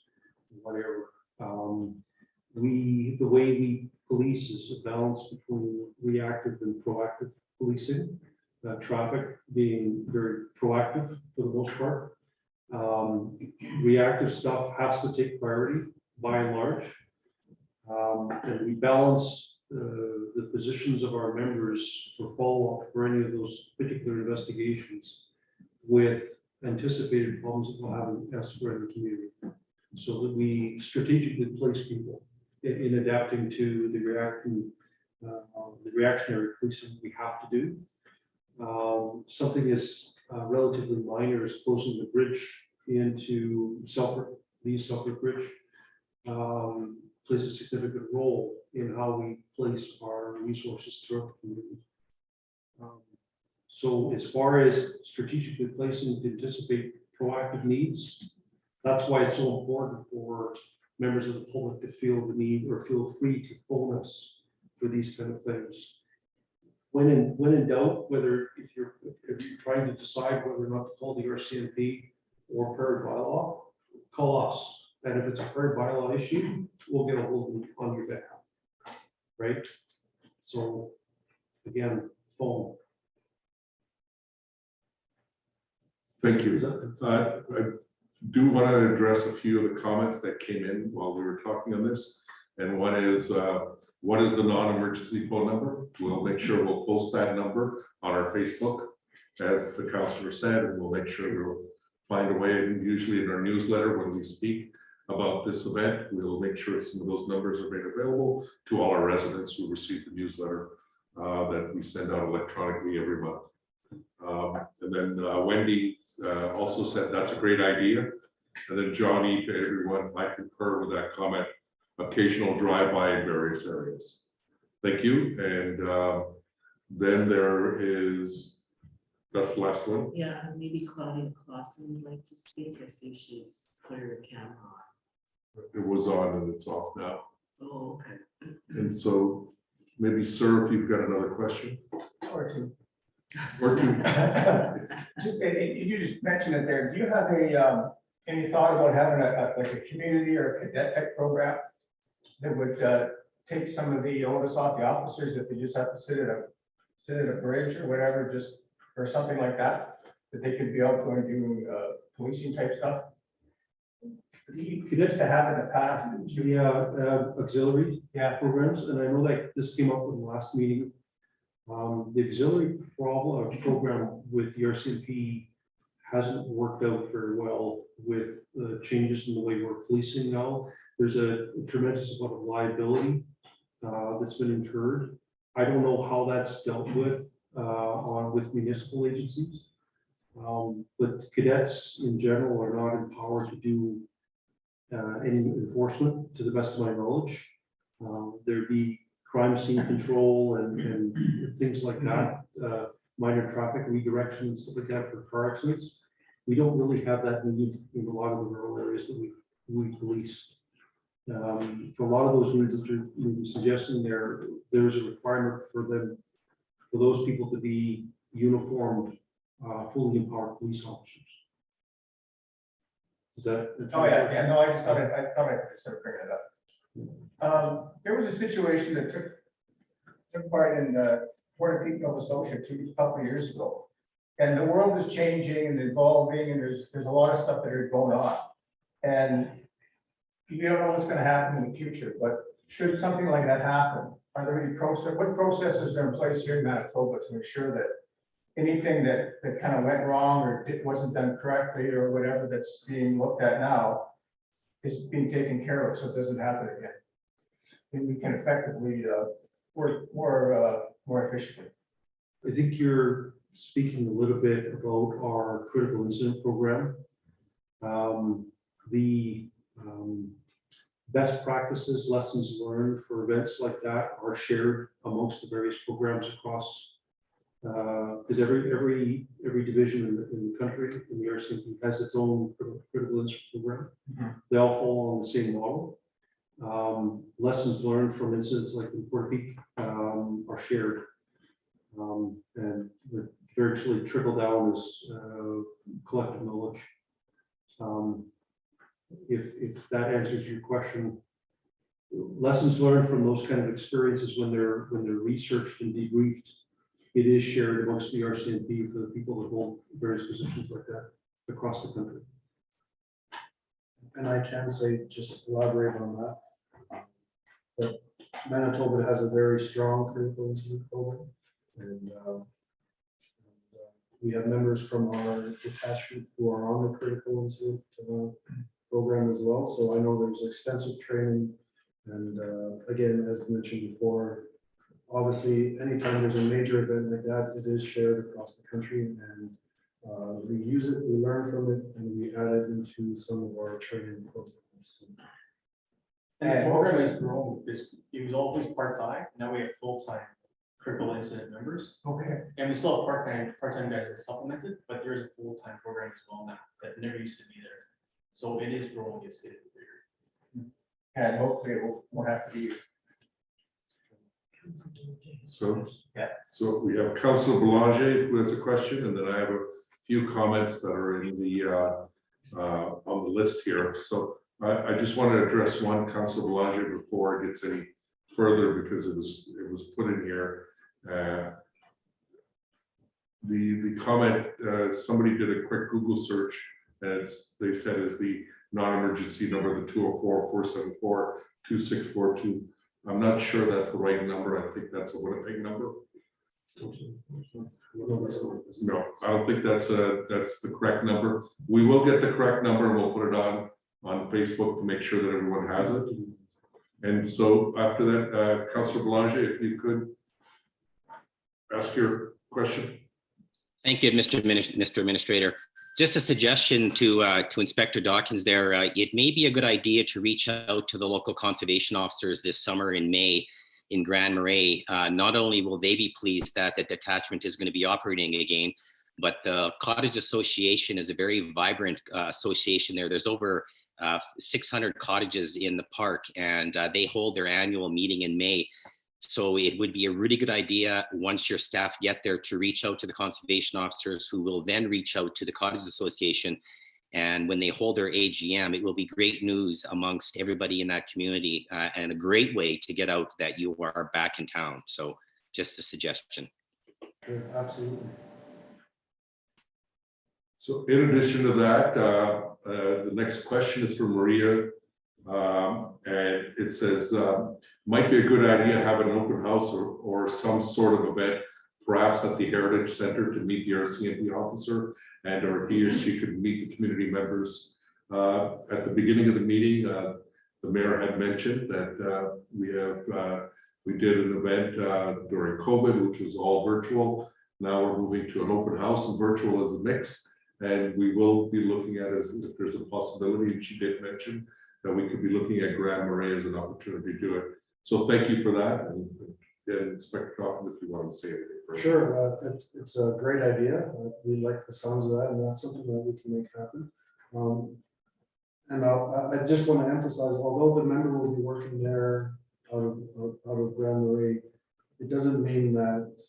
whatever. The way we police is a balance between reactive and proactive policing. Traffic being very proactive for the most part. Reactive stuff has to take priority by and large. And we balance the positions of our members for follow-up for any of those particular investigations with anticipated problems that we'll have elsewhere in the community, so that we strategically place people in adapting to the reactionary policing we have to do. Something is relatively minor as closing the bridge into the Selkirk Bridge plays a significant role in how we place our resources throughout the community. So as far as strategically placing to anticipate proactive needs, that's why it's so important for members of the public to feel the need or feel free to phone us for these kind of things. When in doubt, if you're trying to decide whether or not to call the RCMP or prairie bylaw, call us. And if it's a prairie bylaw issue, we'll get a hold of you on your behalf. Right? So again, phone. Thank you. I do want to address a few of the comments that came in while we were talking on this. And one is, what is the non-emergency phone number? We'll make sure we'll post that number on our Facebook, as the councillor said, and we'll make sure we'll find a way, and usually in our newsletter when we speak about this event, we'll make sure some of those numbers are made available to all our residents who receive the newsletter that we send out electronically every month. And then Wendy also said that's a great idea. And then Johnny, to everyone, I concur with that comment. Occasional drive-by in various areas. Thank you. And then there is, that's the last one. Yeah, maybe Claudia Clausen would like to speak. I see she's put her camera on. It was on and it's off now. Oh, okay. And so maybe, sir, if you've got another question. Or two. Or two. You just mentioned it there. Do you have any thought about having like a community or a cadet type program that would take some of the onus off the officers if they just have to sit at a bridge or whatever, or something like that, that they could be out going doing policing type stuff? Cadets to have in the past. Auxiliary Yeah. programs, and I know that this came up in the last meeting. The auxiliary program with the RCMP hasn't worked out very well with the changes in the way we're policing now. There's a tremendous amount of liability that's been incurred I don't know how that's dealt with with municipal agencies. But cadets in general are not empowered to do any enforcement, to the best of my knowledge. There'd be crime scene control and things like that, minor traffic redirection and stuff like that for car accidents. We don't really have that need in a lot of the rural areas that we police. For a lot of those needs that you're suggesting there's a requirement for those people to be uniformed, fully empowered police officers. Is that? Oh, yeah, no, I thought I could just sort of bring it up. There was a situation that took part in Port of Peak, Nova Scotia, a couple of years ago. And the world is changing and evolving, and there's a lot of stuff that are going on. And you don't know what's going to happen in the future, but should something like that happen, are there any what processes are in place here in Manitoba to make sure that anything that kind of went wrong or wasn't done correctly or whatever that's being looked at now is being taken care of so it doesn't happen again? And we can effectively work more efficiently. I think you're speaking a little bit about our critical incident program. The best practices, lessons learned for events like that are shared amongst the various programs across, because every division in the country in the Rcmp has its own critical incident program. They all fall on the same model. Lessons learned from incidents like in Port Peak are shared, and virtually trickle down as collective knowledge. If that answers your question, lessons learned from those kind of experiences when they're researched and debriefed, it is shared amongst the Rcmp for the people that hold various positions like that across the country. And I can say, just elaborate on that Manitoba has a very strong critical incident program, and we have members from our detachment who are on the critical incident program as well. So I know there's extensive training, and again, as mentioned before, obviously, anytime there's a major event like that, it is shared across the country, and we use it, we learn from it, and we add it into some of our training programs. And the program has grown because it was always part-time. Now we have full-time critical incident members. Okay. And we still have part-time guys that supplemented, but there is a full-time program as well now that never used to be there. So it is growing, it's getting bigger. And hopefully it won't have to be. So, Yeah. so we have Councilor Boulanger who has a question, and then I have a few comments that are in the on the list here. So I just want to address one, Councilor Boulanger, before it gets any further, because it was put in here. The comment, somebody did a quick Google search, and they said is the non-emergency number, the 204-474-2642. I'm not sure that's the right number. I think that's a Winnipeg number. No, I don't think that's the correct number. We will get the correct number and we'll put it on Facebook to make sure that everyone has it. And so after that, Councilor Boulanger, if you could ask your question. Thank you, Mr. Administrator. Just a suggestion to Inspector Dawkins there. It may be a good idea to reach out to the local conservation officers this summer in May in Grand Marais. Not only will they be pleased that the detachment is going to be operating again, but the Cottage Association is a very vibrant association there. There's over 600 cottages in the park, and they hold their annual meeting in May. So it would be a really good idea once your staff get there to reach out to the conservation officers, who will then reach out to the Cottage Association. And when they hold their AGM, it will be great news amongst everybody in that community, and a great way to get out that you are back in town. So just a suggestion. Yeah, absolutely. So in addition to that, the next question is from Maria. And it says, might be a good idea to have an open house or some sort of event, perhaps at the Heritage Center, to meet the Rcmp officer, and or he or she could meet the community members. At the beginning of the meeting, the mayor had mentioned that we have We did an event during COVID, which was all virtual. Now we're moving to an open house and virtual as a mix. And we will be looking at as if there's a possibility, and she did mention that we could be looking at Grand Marais as an opportunity to do it. So thank you for that. And Inspector Dawkins, if you want to say anything further. Sure, it's a great idea. We like the sounds of that, and that's something that we can make happen. And I just want to emphasize, although the member will be working there out of Grand Marais, it doesn't mean that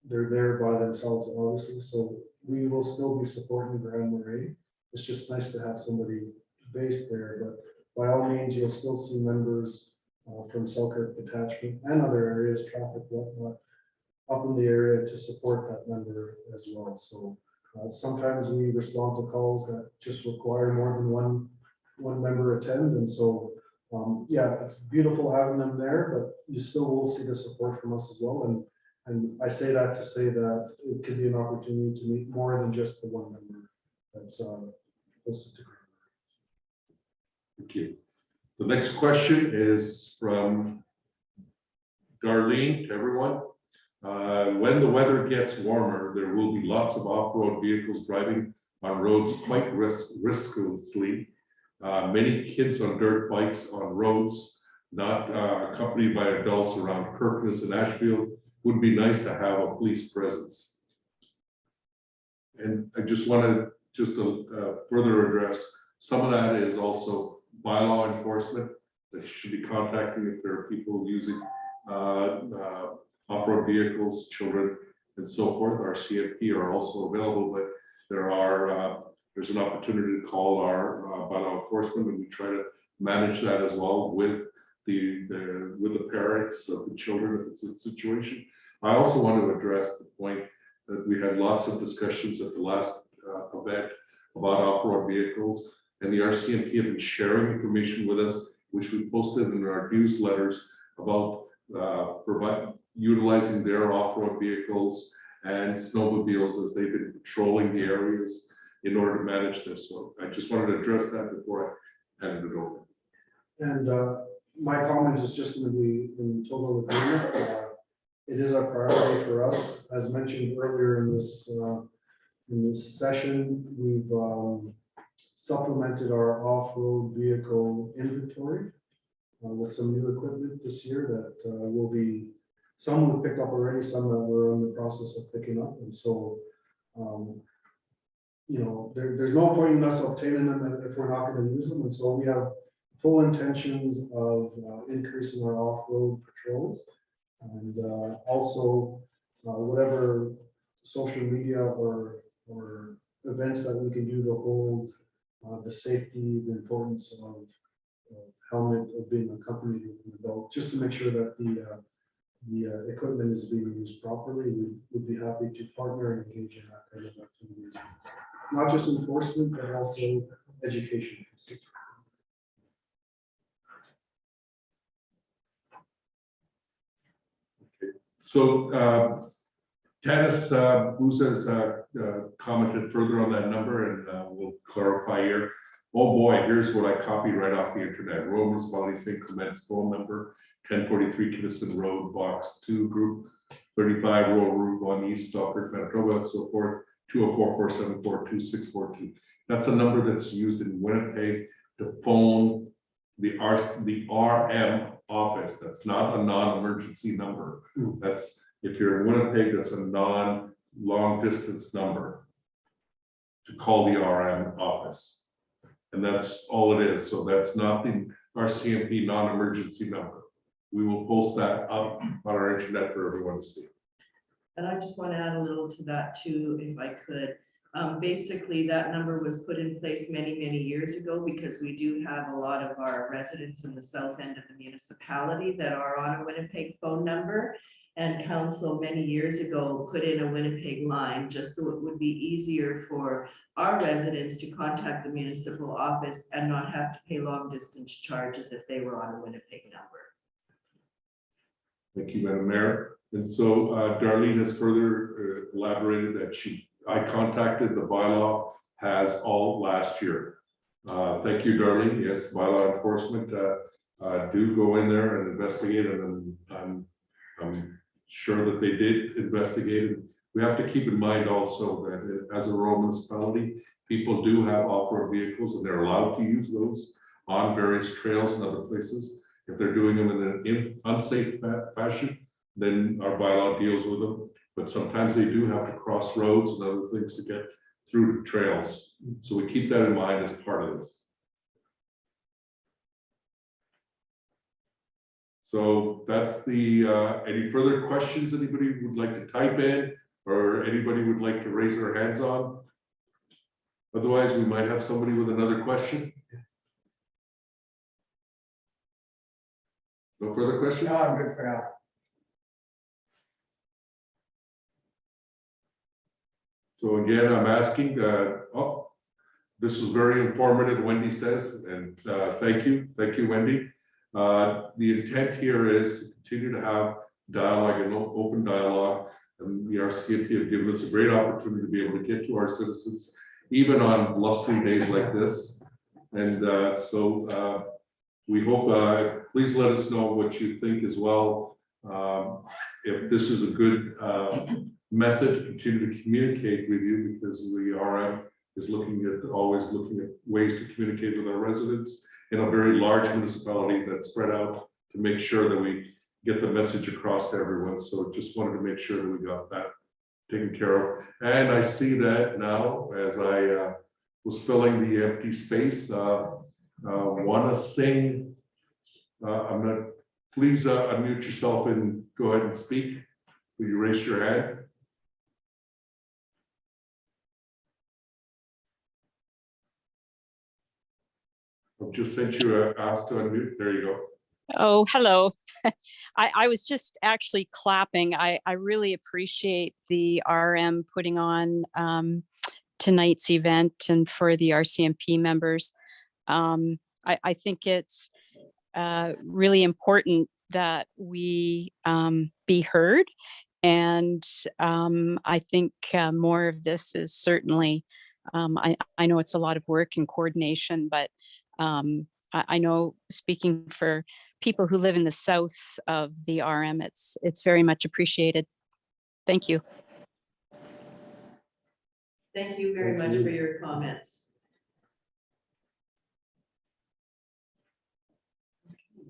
they're there by themselves, obviously. So we will still be supporting Grand Marais. It's just nice to have somebody based there, but by all means, you'll still see members from Selkirk Detachment and other areas, traffic, whatnot, up in the area to support that member as well. So sometimes we respond to calls that just require more than one member attend. And so, yeah, it's beautiful having them there, but you still will see the support from us as well. And I say that to say that it could be an opportunity to meet more than just the one member that's listed to. Thank you. The next question is from Darlene to everyone. When the weather gets warmer, there will be lots of off-road vehicles driving on roads quite risklessly. Many kids on dirt bikes on roads, not accompanied by adults around Kirkness and Ashfield. Would be nice to have a police presence. And I just wanted to further address, some of that is also bylaw enforcement that should be contacting if there are people using off-road vehicles, children, and so forth. Our Rcmp are also available, but there's an opportunity to call our bylaw enforcement, and we try to manage that as well with the parents of the children if it's a situation. I also want to address the point that we had lots of discussions at the last event about off-road vehicles, and the Rcmp have been sharing information with us, which we posted in our newsletters about utilizing their off-road vehicles and snowmobiles as they've been patrolling the areas in order to manage this. So I just wanted to address that before I handed it over. And my comment is just going to be in total agreement. It is a priority for us. As mentioned earlier in this session, we've supplemented our off-road vehicle inventory with some new equipment this year that will be, some we picked up already, some that we're in the process of picking up. And so, you know, there's no point in us obtaining them if we're not going to use them. And so we have full intentions of increasing our off-road patrols, and also whatever social media or events that we can do to hold the safety, the importance of helmet, of being accompanied with an adult, just to make sure that the equipment is being used properly. We would be happy to partner and engage in that kind of activity as well. Not just enforcement, but also education. So Tanis Booza has commented further on that number, and we'll clarify here. Oh boy, here's what I copied right off the internet. Road Municipality St. Clement's phone number, 1043 Kinnison Road, Box 2, Group 35, Rural Route 1 East, Selkirk, Manitoba, and so forth, 204-474-2642. That's a number that's used in Winnipeg to phone the RM office. That's not a non-emergency number. That's, if you're in Winnipeg, that's a non-long distance number to call the RM office. And that's all it is. So that's not the Rcmp non-emergency number. We will post that up on our internet for everyone to see. And I just want to add a little to that too, if I could. Basically, that number was put in place many, many years ago because we do have a lot of our residents in the south end of the municipality that are on a Winnipeg phone number. And council many years ago put in a Winnipeg line just so it would be easier for our residents to contact the municipal office and not have to pay long distance charges if they were on a Winnipeg number. Thank you, Madam Mayor. And so Darlene has further elaborated that I contacted the bylaw has all last year. Thank you, Darlene. Yes, bylaw enforcement do go in there and investigate, and I'm sure that they did investigate it. We have to keep in mind also that as a rural municipality, people do have off-road vehicles and they're allowed to use those on various trails and other places. If they're doing them in an unsafe fashion, then our bylaw deals with them. But sometimes they do have to cross roads and other things to get through the trails. So we keep that in mind as part of this. So that's the, any further questions anybody would like to type in, or anybody would like to raise their hands on? Otherwise, we might have somebody with another question. No further questions? No, I'm good for now. So again, I'm asking, oh, this was very informative, Wendy says, and thank you, Wendy. The intent here is to continue to have dialogue and open dialogue. And the Rcmp have given us a great opportunity to be able to get to our citizens, even on blustery days like this. And so we hope, please let us know what you think as well. If this is a good method to continue to communicate with you, because the RM is always looking at ways to communicate with our residents in a very large municipality that's spread out, to make sure that we get the message across to everyone. So just wanted to make sure that we got that taken care of. And I see that now as I was filling the empty space. Want to sing? I'm not. Please unmute yourself and go ahead and speak. Will you raise your hand? I've just sent you a ask to unmute. There you go. Oh, hello. I was just actually clapping. I really appreciate the RM putting on tonight's event and for the Rcmp members. I think it's really important that we be heard. And I think more of this is certainly, I know it's a lot of work and coordination, but I know, speaking for people who live in the south of the RM, it's very much appreciated. Thank you. Thank you very much for your comments.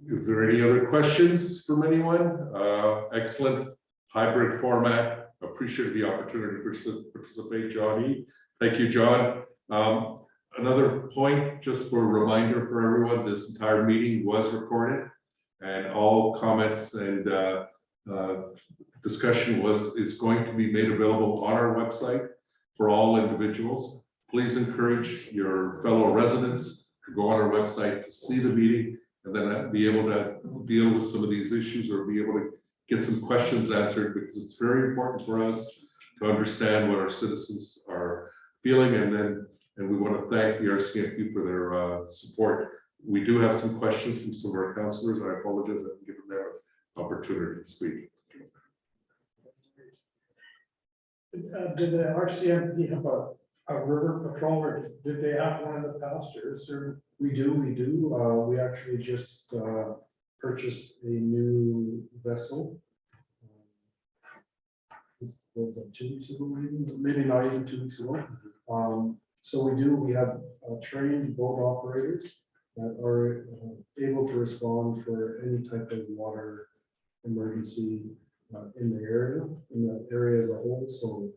Is there any other questions from anyone? Excellent hybrid format. Appreciate the opportunity to participate, John E. Thank you, John. Another point, just for a reminder for everyone, this entire meeting was recorded, and all comments and discussion is going to be made available on our website for all individuals. Please encourage your fellow residents to go on our website to see the meeting, and then be able to deal with some of these issues, or be able to get some questions answered, because it's very important for us to understand what our citizens are feeling. And we want to thank the Rcmp for their support. We do have some questions from some of our councillors. I apologize, I haven't given them an opportunity to speak. Did the Rcmp have a river patrol, or did they have one in the past, or is there? We do. We actually just purchased a new vessel. Was it 2 weeks ago? Maybe not even 2 weeks ago. So we have trained boat operators that are able to respond for any type of water emergency in the area as a whole. So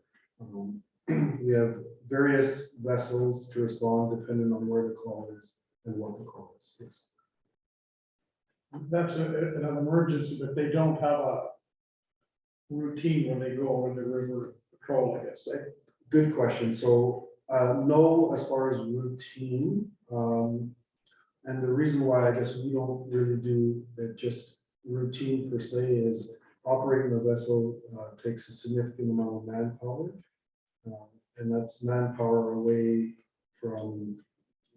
we have various vessels to respond depending on where the call is and what the call is. Yes. That's an emergency, but they don't have a routine when they go over the river patrol, I guess. Good question. So no, as far as routine, and the reason why I guess we don't really do it just routine per se is operating a vessel takes a significant amount of manpower, and that's manpower away from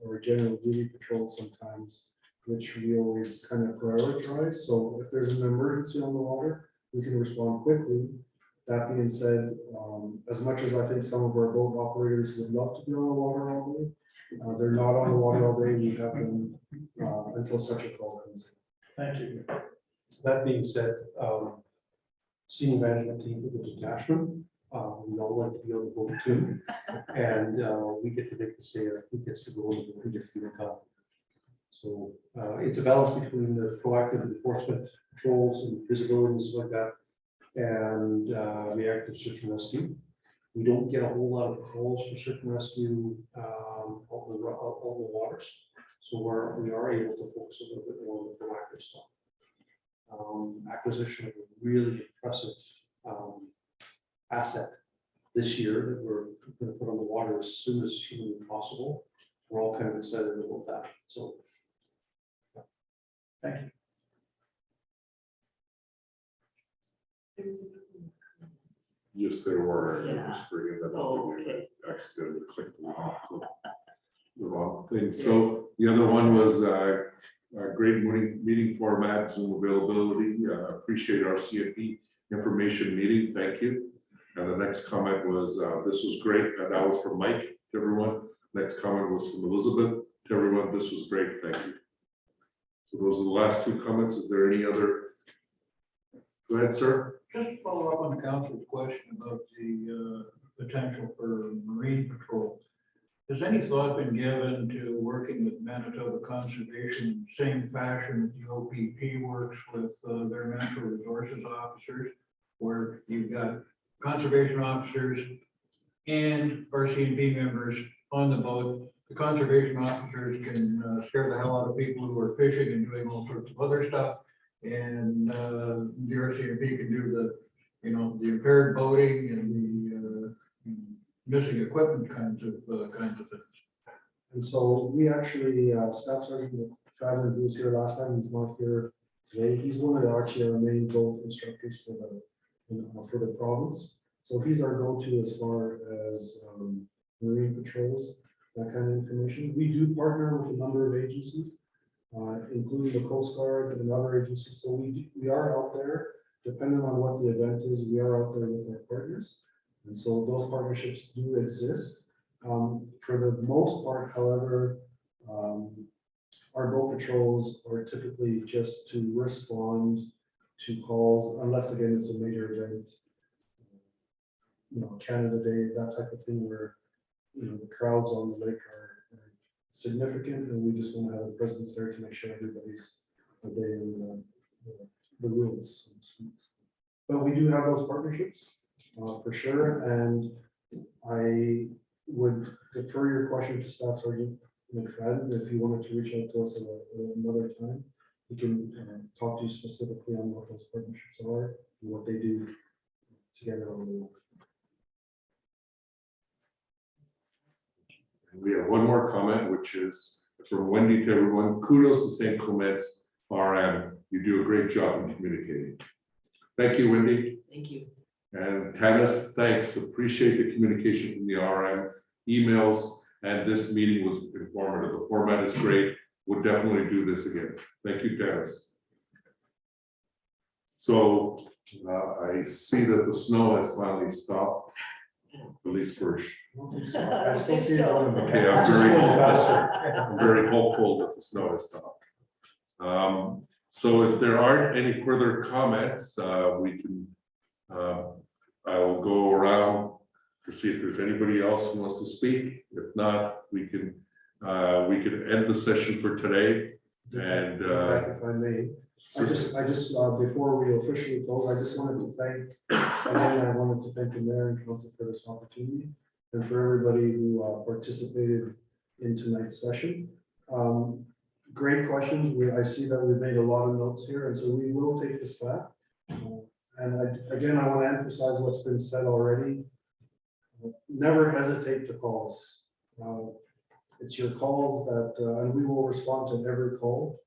our general duty patrol sometimes, which we always kind of prioritize. So if there's an emergency on the water, we can respond quickly. That being said, as much as I think some of our boat operators would love to be on the water all day, they're not on the water all day. We have them until such a call comes in. Thank you. That being said, senior management team for the detachment, we all like to be on the boat too. And we get to make the say, who gets to go on the boat, who gets to be on top. So it's a balance between the proactive enforcement patrols and visibility and stuff like that, and reactive search and rescue. We don't get a whole lot of calls for search and rescue on the waters. So we are able to focus a little bit more on the proactive stuff. Acquisition of a really impressive asset this year that we're going to put on the water as soon as humanly possible. We're all kind of excited about that. So, Thank you. Yes, there were. I Yeah. just bringing that Oh, up. okay. I accidentally clicked the wrong thing. So the other one was a great meeting format, Zoom availability. Appreciate our CFP information meeting. Thank you. And the next comment was, this was great. And that was from Mike to everyone. Next comment was from Elizabeth to everyone. This was great. Thank you. So those are the last two comments. Is there any other? Go ahead, sir. Just to follow up on the council's question about the potential for marine patrol. Has any thought been given to working with Manitoba Conservation in the same fashion that the OPP works with their natural resources officers, where you've got conservation officers and Rcmp members on the boat? The conservation officers can scare the hell out of people who are fishing and doing all sorts of other stuff. And the Rcmp can do the, the impaired boating and the missing equipment kinds of things. And so we actually, Staff Sergeant Fadden, who was here last time, he's not here today. He's one of our main boat instructors for the province. So he's our go-to as far as marine patrols, that kind of information. We do partner with a number of agencies, including the Coast Guard and other agencies. So we are out there, depending on what the event is, we are out there with our partners. And so those partnerships do exist. For the most part, however, our boat patrols are typically just to respond to calls, unless again, it's a major event, Canada Day, that type of thing, where, the crowds on the lake are significant, and we just want to have a presence there to make sure everybody's obeying the rules. But we do have those partnerships for sure, and I would defer your question to Staff Sergeant McFadden. If you wanted to reach out to us at another time, we can talk to you specifically on what those partnerships are and what they do together on the lake. We have one more comment, which is from Wendy to everyone. Kudos to St. Clements RM. You do a great job in communicating. Thank you, Wendy. Thank you. And Tanis, thanks. Appreciate the communication from the RM, emails, and this meeting was informative. The format is great. We'll definitely do this again. Thank you, Tanis. So I see that the snow has finally stopped, at least for. I still see it on the. Okay, I'm very hopeful that the snow has stopped. So if there aren't any further comments, we can. I will go around to see if there's anybody else who wants to speak. If not, we can end the session for today. And If I may, I just before we officially close, I just wanted to thank the mayor and council for this opportunity, and for everybody who participated in tonight's session. Great questions. I see that we've made a lot of notes here, and so we will take this back. And I want to emphasize what's been said already. Never hesitate to call us. It's your calls that, and we will respond to every call.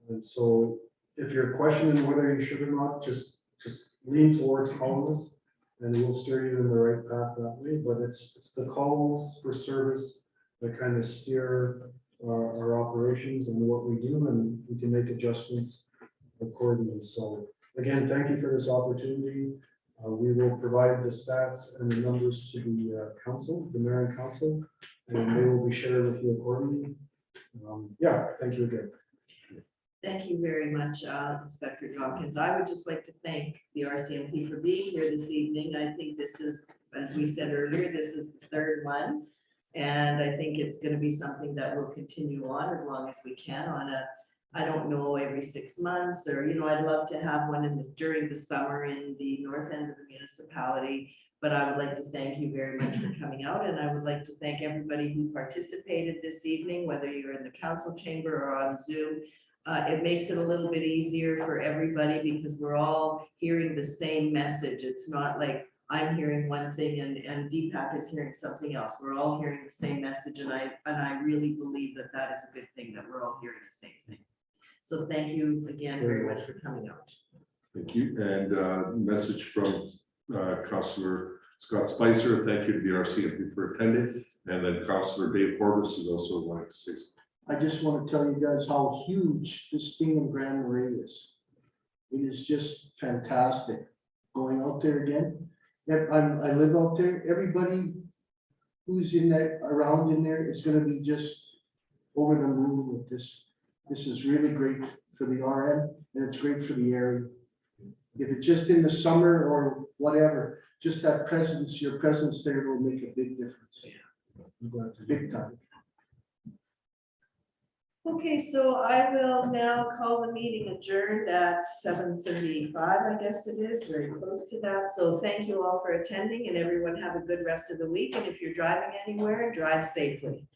And so if you're questioning whether you should or not, just lean towards calling us, and we'll steer you in the right path that way. But it's the calls for service that kind of steer our operations and what we do, and we can make adjustments accordingly. So again, thank you for this opportunity. We will provide the stats and the numbers to the council, the mayor and council, and they will be shared with you accordingly. Yeah, thank you again. Thank you very much, Inspector Dawkins. I would just like to thank the RCMP for being here this evening. I think this is, as we said earlier, this is the third one. And I think it's going to be something that will continue on as long as we can on a, I don't know, every 6 months, or, you know, I'd love to have one in the, during the summer in the north end of the municipality. But I would like to thank you very much for coming out, and I would like to thank everybody who participated this evening, whether you're in the council chamber or on Zoom. It makes it a little bit easier for everybody because we're all hearing the same message. It's not like I'm hearing one thing and Deepak is hearing something else. We're all hearing the same message, and I really believe that that is a good thing, that we're all hearing the same thing. So thank you again very much for coming out. Thank you. And message from Councillor Scott Spicer. Thank you to the RCMP for attending. And then Councillor Dave Horvis is also wanting to say something. I just want to tell you guys how huge this thing in Grand Marais is. It is just fantastic going out there again. I live out there. Everybody who's in that, around in there is going to be just over the moon with this. This is really great for the RM, and it's great for the area. If it's just in the summer or whatever, just that presence, your presence there will make a big difference. Big time. Okay, so I will now call the meeting adjourned at 7:35, I guess it is, very close to that. So thank you all for attending, and everyone have a good rest of the week. And if you're driving anywhere, drive safely.